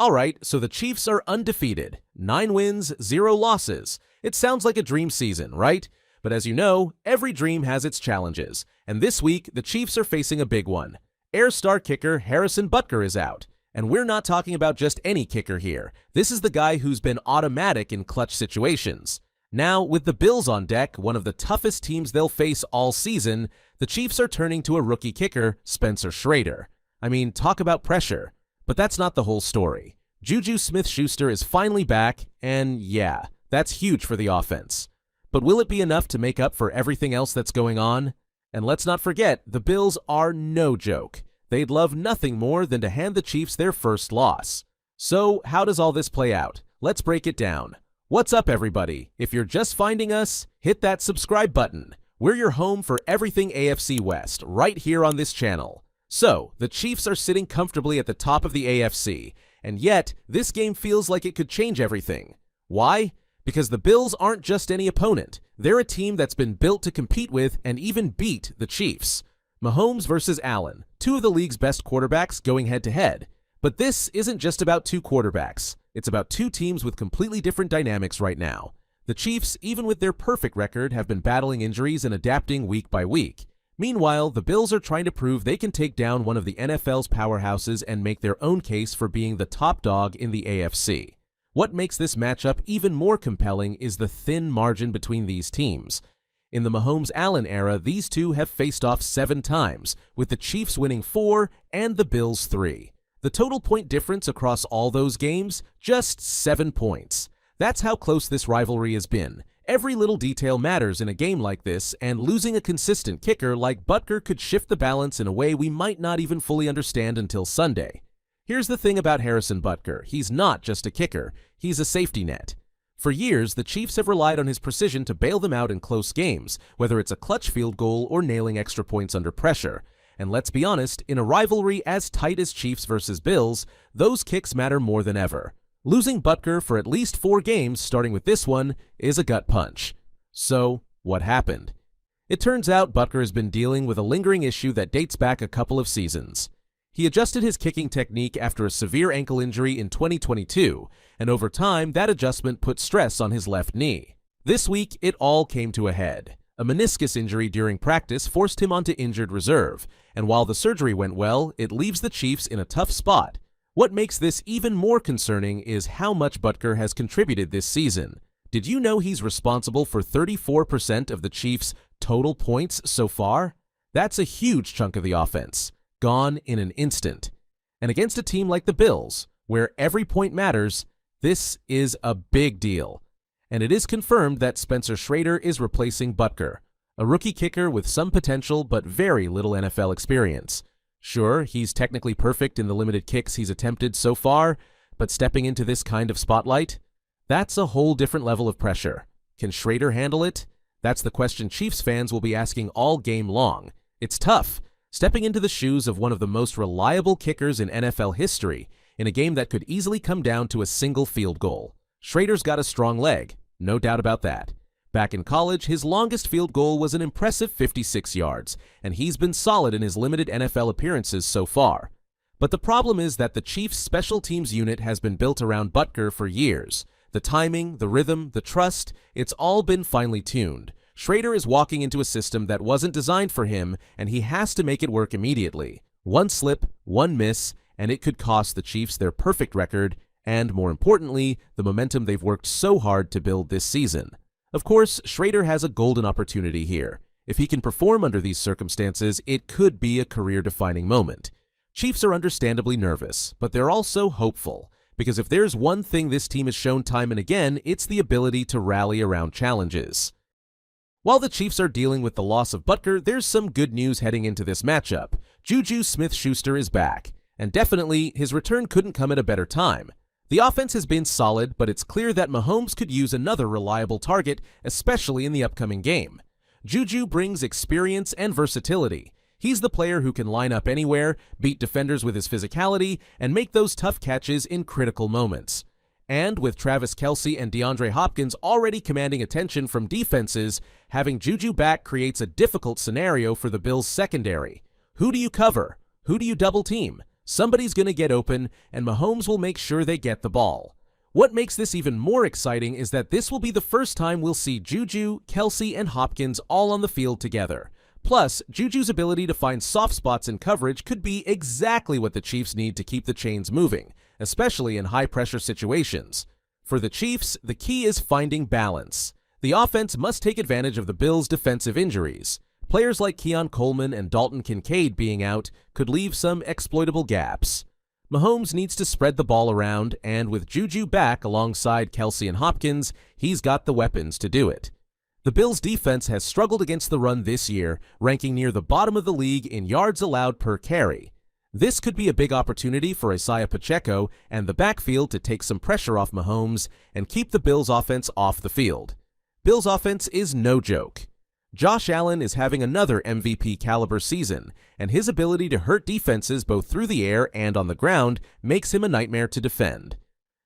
Alright, so the Chiefs are undefeated. 9 wins, 0 losses. It sounds like a dream season, right? But as you know, every dream has its challenges. And this week, the Chiefs are facing a big one. Air star kicker Harrison Butker is out. And we're not talking about just any kicker here. This is the guy who's been automatic in clutch situations. Now, with the Bills on deck, one of the toughest teams they'll face all season, the Chiefs are turning to a rookie kicker, Spencer Shrader. I mean, talk about pressure. But that's not the whole story. JuJu Smith-Schuster is finally back, and yeah, that's huge for the offense. But will it be enough to make up for everything else that's going on? And let's not forget, the Bills are no joke. They'd love nothing more than to hand the Chiefs their first loss. So, how does all this play out? Let's break it down. What's up, everybody? If you're just finding us, hit that subscribe button. We're your home for everything AFC West, right here on this channel. So, the Chiefs are sitting comfortably at the top of the AFC, and yet, this game feels like it could change everything. Why? Because the Bills aren't just any opponent. They're a team that's been built to compete with and even beat the Chiefs. Mahomes versus Allen, two of the league's best quarterbacks going head-to-head. But this isn't just about two quarterbacks. It's about two teams with completely different dynamics right now. The Chiefs, even with their perfect record, have been battling injuries and adapting week by week. Meanwhile, the Bills are trying to prove they can take down one of the NFL's powerhouses and make their own case for being the top dog in the AFC. What makes this matchup even more compelling is the thin margin between these teams. In the Mahomes-Allen era, these two have faced off 7 times, with the Chiefs winning 4 and the Bills 3. The total point difference across all those games? Just 7 points. That's how close this rivalry has been. Every little detail matters in a game like this, and losing a consistent kicker like Butker could shift the balance in a way we might not even fully understand until Sunday. Here's the thing about Harrison Butker. He's not just a kicker. He's a safety net. For years, the Chiefs have relied on his precision to bail them out in close games, whether it's a clutch field goal or nailing extra points under pressure. And let's be honest, in a rivalry as tight as Chiefs versus Bills, those kicks matter more than ever. Losing Butker for at least 4 games, starting with this one, is a gut punch. So, what happened? It turns out Butker has been dealing with a lingering issue that dates back a couple of seasons. He adjusted his kicking technique after a severe ankle injury in 2022, and over time, that adjustment put stress on his left knee. This week, it all came to a head. A meniscus injury during practice forced him onto injured reserve, and while the surgery went well, it leaves the Chiefs in a tough spot. What makes this even more concerning is how much Butker has contributed this season. Did you know he's responsible for 34% of the Chiefs' total points so far? That's a huge chunk of the offense, gone in an instant. And against a team like the Bills, where every point matters, this is a big deal. And it is confirmed that Spencer Shrader is replacing Butker, a rookie kicker with some potential but very little NFL experience. Sure, he's technically perfect in the limited kicks he's attempted so far, but stepping into this kind of spotlight? That's a whole different level of pressure. Can Shrader handle it? That's the question Chiefs fans will be asking all game long. It's tough, stepping into the shoes of one of the most reliable kickers in NFL history, in a game that could easily come down to a single field goal. Shrader's got a strong leg, no doubt about that. Back in college, his longest field goal was an impressive 56 yards, and he's been solid in his limited NFL appearances so far. But the problem is that the Chiefs' special teams unit has been built around Butker for years. The timing, the rhythm, the trust, it's all been finely tuned. Shrader is walking into a system that wasn't designed for him, and he has to make it work immediately. One slip, one miss, and it could cost the Chiefs their perfect record, and more importantly, the momentum they've worked so hard to build this season. Of course, Shrader has a golden opportunity here. If he can perform under these circumstances, it could be a career-defining moment. Chiefs are understandably nervous, but they're also hopeful, because if there's one thing this team has shown time and again, it's the ability to rally around challenges. While the Chiefs are dealing with the loss of Butker, there's some good news heading into this matchup. JuJu Smith-Schuster is back, and definitely his return couldn't come at a better time. The offense has been solid, but it's clear that Mahomes could use another reliable target, especially in the upcoming game. JuJu brings experience and versatility. He's the player who can line up anywhere, beat defenders with his physicality, and make those tough catches in critical moments. And with Travis Kelce and DeAndre Hopkins already commanding attention from defenses, having JuJu back creates a difficult scenario for the Bills' secondary. Who do you cover? Who do you double team? Somebody's going to get open, and Mahomes will make sure they get the ball. What makes this even more exciting is that this will be the first time we'll see JuJu, Kelce, and Hopkins all on the field together. Plus, JuJu's ability to find soft spots in coverage could be exactly what the Chiefs need to keep the chains moving, especially in high-pressure situations. For the Chiefs, the key is finding balance. The offense must take advantage of the Bills' defensive injuries. Players like Keon Coleman and Dalton Kincaid being out could leave some exploitable gaps. Mahomes needs to spread the ball around, and with JuJu back alongside Kelce and Hopkins, he's got the weapons to do it. The Bills' defense has struggled against the run this year, ranking near the bottom of the league in yards allowed per carry. This could be a big opportunity for Isaiah Pacheco and the backfield to take some pressure off Mahomes and keep the Bills' offense off the field. Bills' offense is no joke. Josh Allen is having another MVP-caliber season, and his ability to hurt defenses both through the air and on the ground makes him a nightmare to defend.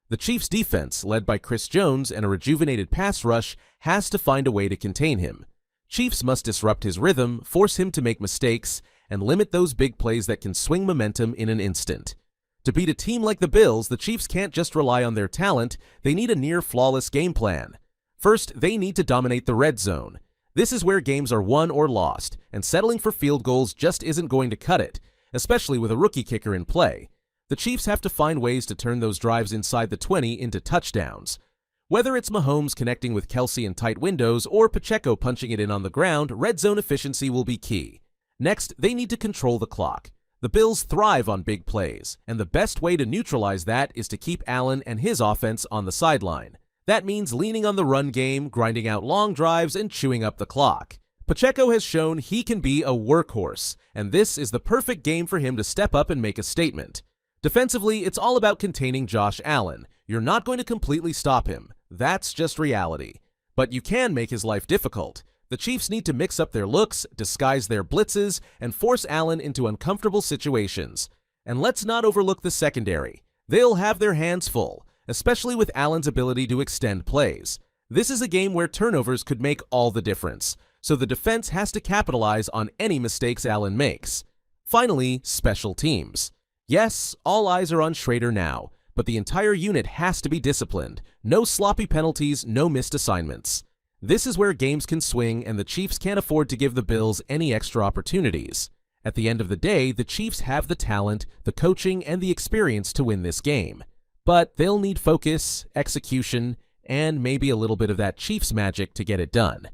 The Chiefs' defense, led by Chris Jones and a rejuvenated pass rush, has to find a way to contain him. Chiefs must disrupt his rhythm, force him to make mistakes, and limit those big plays that can swing momentum in an instant. To beat a team like the Bills, the Chiefs can't just rely on their talent, they need a near-flawless game plan. First, they need to dominate the red zone. This is where games are won or lost, and settling for field goals just isn't going to cut it, especially with a rookie kicker in play. The Chiefs have to find ways to turn those drives inside the 20 into touchdowns. Whether it's Mahomes connecting with Kelce in tight windows or Pacheco punching it in on the ground, red zone efficiency will be key. Next, they need to control the clock. The Bills thrive on big plays, and the best way to neutralize that is to keep Allen and his offense on the sideline. That means leaning on the run game, grinding out long drives, and chewing up the clock. Pacheco has shown he can be a workhorse, and this is the perfect game for him to step up and make a statement. Defensively, it's all about containing Josh Allen. You're not going to completely stop him. That's just reality. But you can make his life difficult. The Chiefs need to mix up their looks, disguise their blitzes, and force Allen into uncomfortable situations. And let's not overlook the secondary. They'll have their hands full, especially with Allen's ability to extend plays. This is a game where turnovers could make all the difference, so the defense has to capitalize on any mistakes Allen makes. Finally, special teams. Yes, all eyes are on Shrader now, but the entire unit has to be disciplined. No sloppy penalties, no missed assignments. This is where games can swing, and the Chiefs can't afford to give the Bills any extra opportunities. At the end of the day, the Chiefs have the talent, the coaching, and the experience to win this game. But they'll need focus, execution, and maybe a little bit of that Chiefs magic to get it done.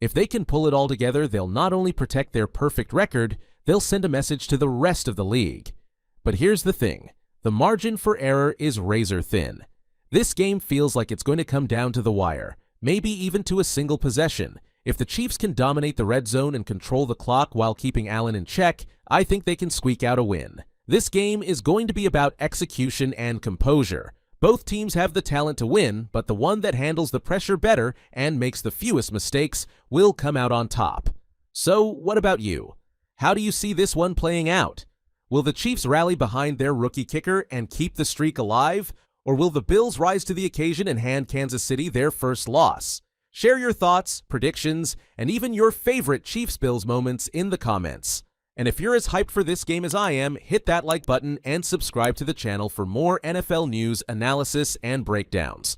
If they can pull it all together, they'll not only protect their perfect record, they'll send a message to the rest of the league. But here's the thing, the margin for error is razor thin. This game feels like it's going to come down to the wire, maybe even to a single possession. If the Chiefs can dominate the red zone and control the clock while keeping Allen in check, I think they can squeak out a win. This game is going to be about execution and composure. Both teams have the talent to win, but the one that handles the pressure better and makes the fewest mistakes will come out on top. So, what about you? How do you see this one playing out? Will the Chiefs rally behind their rookie kicker and keep the streak alive? Or will the Bills rise to the occasion and hand Kansas City their first loss? Share your thoughts, predictions, and even your favorite Chiefs-Bills moments in the comments. And if you're as hyped for this game as I am, hit that like button and subscribe to the channel for more NFL news, analysis, and breakdowns.